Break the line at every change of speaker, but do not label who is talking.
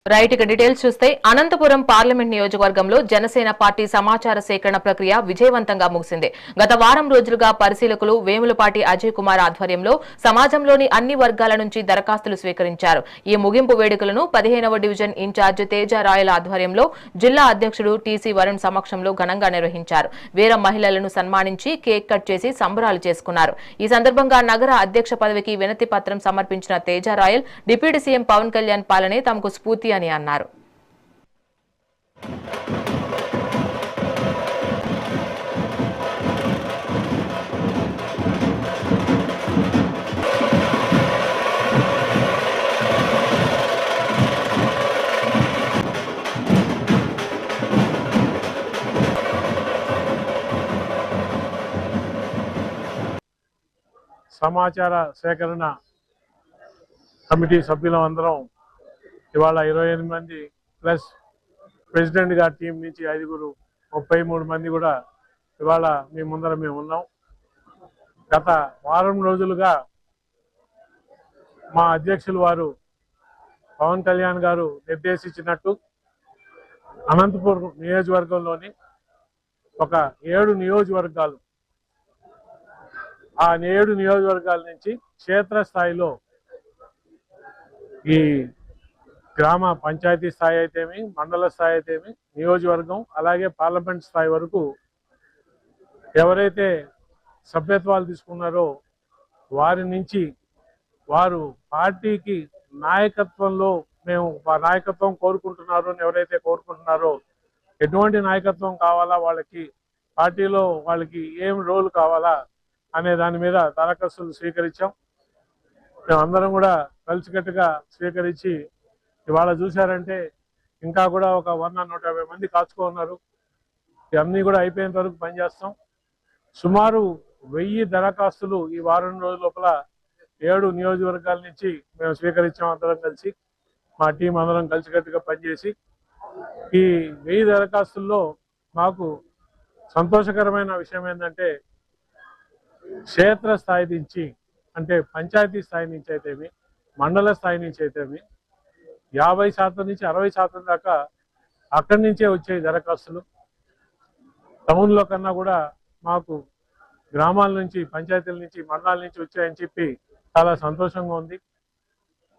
Right ఇక details చూస్తే Anantapuram parliament నియోజకవర్గంలో జనసేన పార్టీ సమాచార సేకరణ ప్రక్రియ విజయవంతంగా ముగిసింది. గత వారం రోజులుగా పరిశీలకులు వేములపాటి అజయ్ కుమార్ ఆధ్వర్యంలో సమాజంలోని అన్ని వర్గాల నుంచి దరఖాస్తులు స్వీకరించారు. ఈ ముగింపు వేడుకలను 15వ డివిజన్ ఇన్ఛార్జ్ తేజ రాయల ఆధ్వర్యంలో జిల్లా అధ్యక్షుడు టీసీ వరుణ్ సమక్షంలో ఘనంగా నిర్వహించారు. వీర మహిళలను సన్మానించి కేక్ కట్ చేసి సంబరాలు చేసుకున్నారు. ఈ సందర్భంగా నగర అధ్యక్ష పదవికి వినతి పత్రం సమర్పించిన తేజ రాయల్ డిప్యూటీ సీఎం పవన్ కళ్యాణ్ పాలనే తమకు స్ఫూర్తి అని అన్నారు.
సమాచార సేకరణ కమిటీ సభ్యులందరం ఇవాళ 28 మంది ప్లస్ ప్రెసిడెంట్ గారి టీం నుంచి 5 33 మంది కూడా ఇవాళ మీ ముందర మేము ఉన్నాం. గత వారం రోజులుగా మా అధ్యక్షులు వారు పవన్ కళ్యాణ్ గారు నిర్దేశించినట్టు అనంతపురం నియోజకవర్గంలోని ఒక 7 నియోజకవర్గాలు ఆ 7 నియోజకవర్గాల నుంచి క్షేత్రస్థాయిలో ఈ గ్రామ పంచాయతీ స్థాయి అయితేమి, మండల స్థాయి అయితేమి, నియోజకవర్గం అలాగే పార్లమెంట్ స్థాయి వరకు ఎవరైతే సభ్యత్వాలు తీసుకున్నారో వారి నుంచి వారు పార్టీకి నాయకత్వంలో మేము నాయకత్వం కోరుకుంటున్నారు అని ఎవరైతే కోరుకుంటున్నారో ఎటువంటి నాయకత్వం కావాలా, వాళ్ళకి పార్టీలో వాళ్ళకి ఏం రోల్ కావాలా అనే దాని మీద దరఖాస్తులు స్వీకరించాం. మేమందరం కూడా కలిసికట్టుగా స్వీకరించి ఇవాళ చూశారంటే ఇంకా కూడా ఒక 100-150 మంది కాచుకున్నారు. ఇవన్నీ కూడా అయిపోయేంత వరకు పనిచేస్తాం. సుమారు 1000 దరఖాస్తులు ఈ వారం రోజుల లోపల 7 నియోజకవర్గాల నుంచి మేము స్వీకరించాం. అందరం కలిసి మా టీం అందరం కలిసికట్టుగా పనిచేసి ఈ 1000 దరఖాస్తుల్లో మాకు సంతోషకరమైన విషయం ఏంటంటే క్షేత్ర స్థాయి నుంచి అంటే పంచాయతీ స్థాయి నుంచి అయితేమి, మండల స్థాయి నుంచి అయితేమి 50% నుంచి 60% దాకా అక్కడి నుంచే వచ్చాయి దరఖాస్తులు. టౌన్లో కన్నా కూడా మాకు గ్రామాల నుంచి, పంచాయతీల నుంచి, మండలాల నుంచి వచ్చాయని చెప్పి చాలా సంతోషంగా ఉంది.